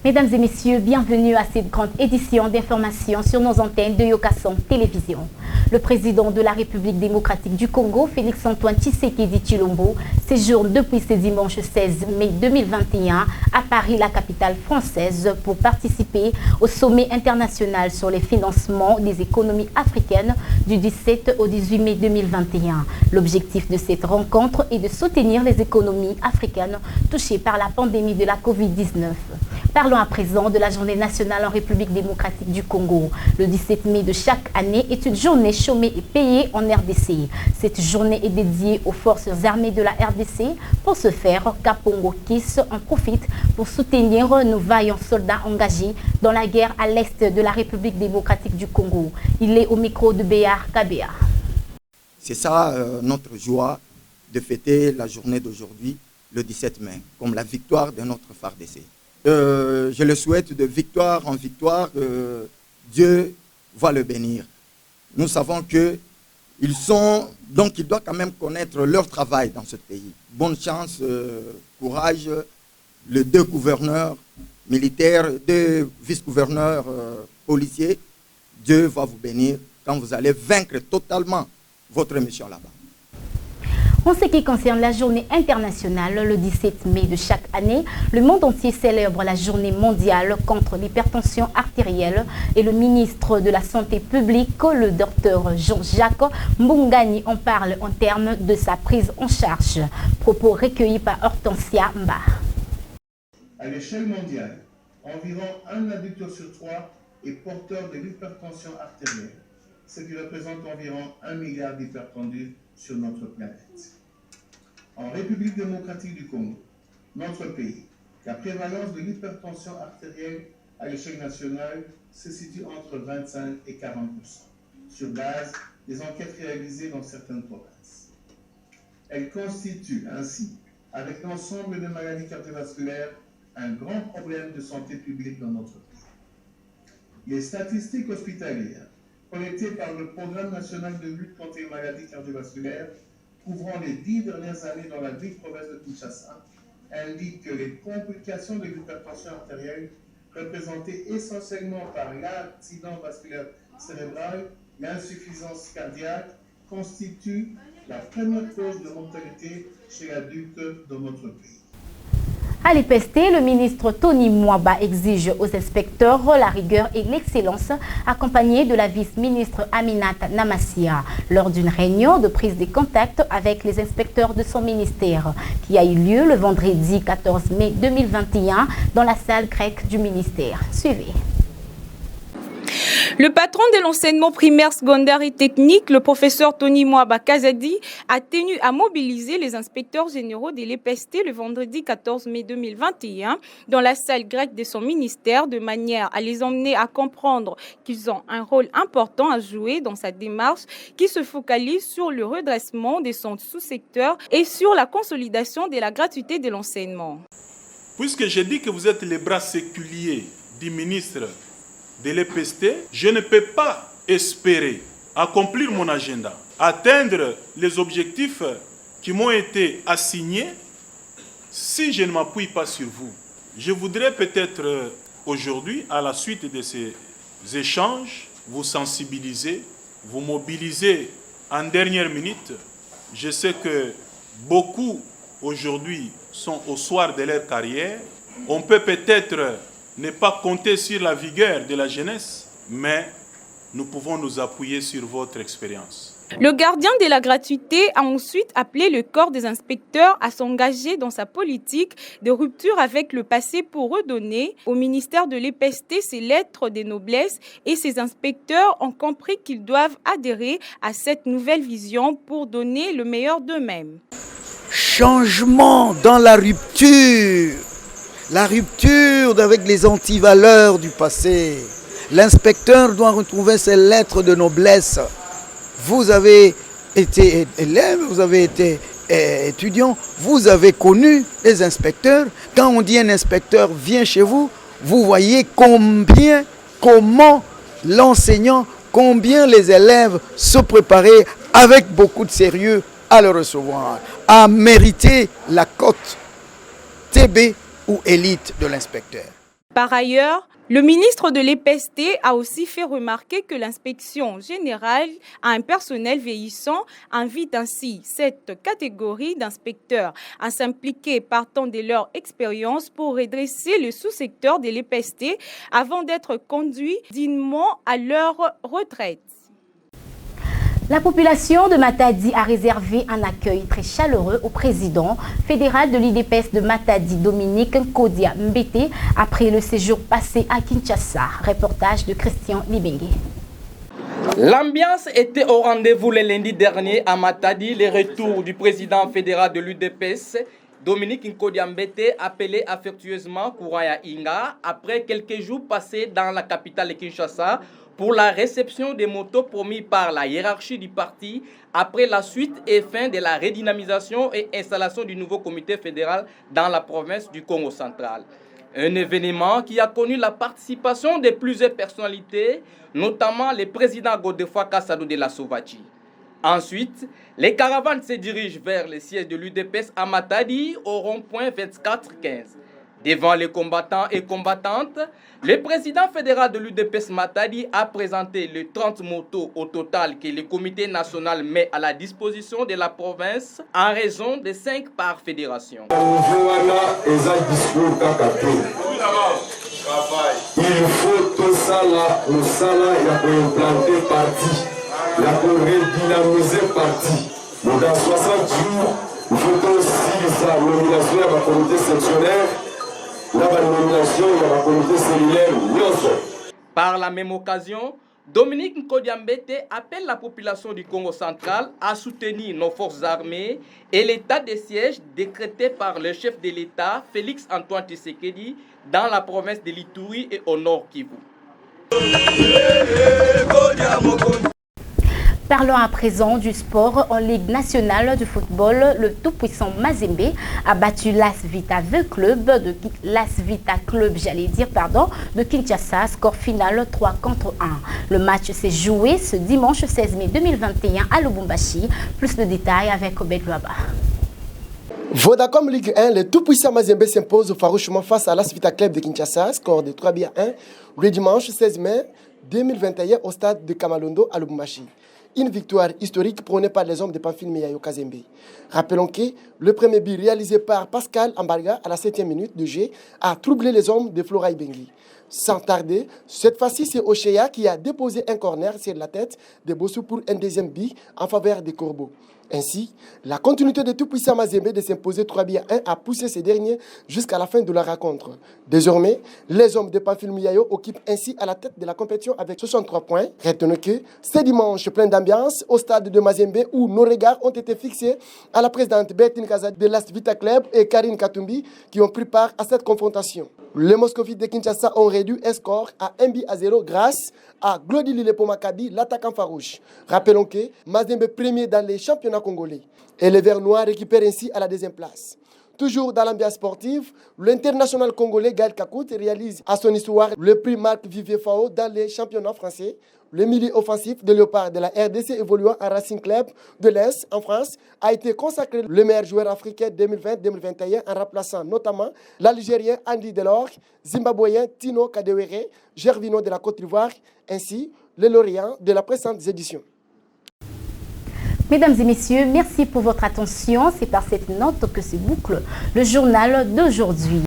Mesdames et messieurs, bienvenue à cette grande édition d'information sur nos antennes de Yokason Télévision. Le président de la République démocratique du Congo, Félix-Antoine Tshisekedi Tshilombo, séjourne depuis ce dimanche 16 mai 2021 à Paris, la capitale française, pour participer au sommet international sur les financements des économies africaines du 17 au 18 mai 2021. L'objectif de cette rencontre est de soutenir les économies africaines touchées par la pandémie de la Covid-19. Parlons à présent de la journée nationale en République démocratique du Congo. Le 17 mai de chaque année est une journée chômée et payée en RDC. Cette journée est dédiée aux forces armées de la RDC. Pour ce faire, Kapongo Kiss en profite pour soutenir nos vaillants soldats engagés dans la guerre à l'est de la République démocratique du Congo. Il est au micro de Béar Kabea. C'est ça notre joie de fêter la journée d'aujourd'hui, le 17 mai, comme la victoire de notre FARDC. Je le souhaite de victoire en victoire, Dieu va le bénir. Nous savons qu'ils doivent quand même connaître leur travail dans ce pays. Bonne chance, courage, les 2 gouverneurs militaires, 2 vice-gouverneurs policiers, Dieu va vous bénir quand vous allez vaincre totalement votre mission là-bas. En ce qui concerne la journée internationale, le 17 mai de chaque année, le monde entier célèbre la journée mondiale contre l'hypertension artérielle et le ministre de la Santé publique, le docteur Jean-Jacques Mbungani, en parle en termes de sa prise en charge. Propos recueillis par Hortensia Mba. À l'échelle mondiale, environ 1 adulte sur 3 est porteur de l'hypertension artérielle, ce qui représente environ 1 milliard d'hypertendus sur notre planète. En République démocratique du Congo, notre pays, la prévalence de l'hypertension artérielle à l'échelle nationale se situe entre 25 et 40%, sur base des enquêtes réalisées dans certaines provinces. Elle constitue ainsi, avec l'ensemble des maladies cardiovasculaires, un grand problème de santé publique dans notre pays. Les statistiques hospitalières collectées par le Programme national de lutte contre les maladies cardiovasculaires couvrant les 10 dernières années dans la ville province de Kinshasa, indiquent que les complications de l'hypertension artérielle, représentées essentiellement par l'accident vasculaire cérébral, l'insuffisance cardiaque, constituent la première cause de mortalité chez l'adulte dans notre pays. À l'EPST, le ministre Tony Mwaba exige aux inspecteurs la rigueur et l'excellence, accompagné de la vice-ministre Aminata Namassia, lors d'une réunion de prise de contact avec les inspecteurs de son ministère, qui a eu lieu le vendredi 14 mai 2021 dans la salle grecque du ministère. Suivez. Le patron de l'enseignement primaire, secondaire et technique, le professeur Tony Mwaba Kazadi, a tenu à mobiliser les inspecteurs généraux de l'EPST le vendredi 14 mai 2021 dans la salle grecque de son ministère, de manière à les emmener à comprendre qu'ils ont un rôle important à jouer dans sa démarche qui se focalise sur le redressement des centres sous-secteurs et sur la consolidation de la gratuité de l'enseignement. Puisque j'ai dit que vous êtes les bras séculiers du ministre de l'EPST, je ne peux pas espérer accomplir mon agenda, atteindre les objectifs qui m'ont été assignés si je ne m'appuie pas sur vous. Je voudrais peut-être aujourd'hui, à la suite de ces échanges, vous sensibiliser, vous mobiliser en dernière minute. Je sais que beaucoup aujourd'hui sont au soir de leur carrière. On peut peut-être ne pas compter sur la vigueur de la jeunesse, mais nous pouvons nous appuyer sur votre expérience. Le gardien de la gratuité a ensuite appelé le corps des inspecteurs à s'engager dans sa politique de rupture avec le passé pour redonner au ministère de l'EPST ses lettres de noblesse, et ces inspecteurs ont compris qu'ils doivent adhérer à cette nouvelle vision pour donner le meilleur d'eux-mêmes. Changement dans la rupture avec les antivaleurs du passé. L'inspecteur doit retrouver ses lettres de noblesse. Vous avez été élève, vous avez été étudiant, vous avez connu les inspecteurs. Quand on dit un inspecteur vient chez vous, vous voyez comment l'enseignant, combien les élèves se préparaient avec beaucoup de sérieux à le recevoir, à mériter la cote TB ou élite de l'inspecteur. Par ailleurs, le ministre de l'EPST a aussi fait remarquer que l'inspection générale a un personnel vieillissant, invite ainsi cette catégorie d'inspecteurs à s'impliquer partant de leur expérience pour redresser le sous-secteur de l'EPST avant d'être conduits dignement à leur retraite. La population de Matadi a réservé un accueil très chaleureux au président fédéral de l'IDPS de Matadi, Dominique Nkodia Mbete, après le séjour passé à Kinshasa. Reportage de Christian Libengue. L'ambiance était au rendez-vous le lundi dernier à Matadi. Le retour du président fédéral de l'UDPS, Dominique Nkodia Mbete, appelé affectueusement Kouraya Inga, après quelques jours passés dans la capitale de Kinshasa, pour la réception des motos promis par la hiérarchie du parti après la suite et fin de la redynamisation et installation du nouveau comité fédéral dans la province du Congo central. Un événement qui a connu la participation de plusieurs personnalités, notamment le président Godefroid Kassadou de la Sauvachi. Ensuite, les caravanes se dirigent vers le siège de l'UDPS à Matadi au rond-point 24-15. Devant les combattants et combattantes, le président fédéral de l'UDPS Matadi a présenté les 30 motos au total que le comité national met à la disposition de la province en raison de 5 par fédération. Il faut tout ça là, nous ça là, il y a pour implanter parti, il y a pour redynamiser parti. Donc dans 60 jours, il faut aussi sa nomination à la comité sectionnaire. Par la même occasion, Dominique Nkodia Mbete appelle la population du Congo central à soutenir nos forces armées et l'état de siège décrété par le chef de l'État, Félix Antoine Tshisekedi, dans la province de l'Ituri et au nord Kivu. Parlons à présent du sport en Ligue nationale de football. Le tout-puissant Mazembe a battu l'AS Vita Club de Kinshasa, score final 3-1. Le match s'est joué ce dimanche 16 mai 2021 à Lubumbashi. Plus de détails avec Obed Luaba. Vodacom Ligue 1, le tout-puissant Mazembe s'impose farouchement face à l'AS Vita Club de Kinshasa, score de 3-1 le dimanche 16 mai 2021 au stade de Kamalondo à Lubumbashi. Une victoire historique prônée par les hommes de Pamphile Miayo Kazembe. Rappelons que le premier but réalisé par Pascal Ambarga à la 7e minute de jeu a troublé les hommes de Flora Ibengui. Sans tarder, cette fois-ci, c'est Ocheya qui a déposé un corner sur la tête de Bossou pour un deuxième but en faveur des Corbeaux. Ainsi, la continuité de tout-puissant Mazembe de s'imposer 3-1 a poussé ces derniers jusqu'à la fin de la rencontre. Désormais, les hommes de Pamphile Miayo occupent ainsi à la tête de la compétition avec 63 points. Retenez que c'est dimanche plein d'ambiance au stade de Mazembe où nos regards ont été fixés à la présidente Bertine Kaza de l'AS Vita Club et Karine Katumbi qui ont pris part à cette confrontation. Les Moscovites de Kinshasa ont réduit un score à 1-0 grâce à Glody Lilepo Maccabi, l'attaquant farouche. Rappelons que Mazembe premier dans les championnats congolais. Et les Verts Noirs récupèrent ainsi à la deuxième place. Toujours dans l'ambiance sportive, l'international congolais Gaël Kakout réalise à son histoire le prix Marc Vivier-Fao dans les championnats français. Le milieu offensif de Léopard de la RDC évoluant à Racing Club de l'Est en France a été consacré le meilleur joueur africain 2020-2021 en remplaçant notamment l'Algérien Andy Delors, Zimbabwéen Tino Kadewere, Gervino de la Côte d'Ivoire, ainsi le lauréat de la précédente édition. Mesdames et messieurs, merci pour votre attention. C'est par cette note que se boucle le journal d'aujourd'hui.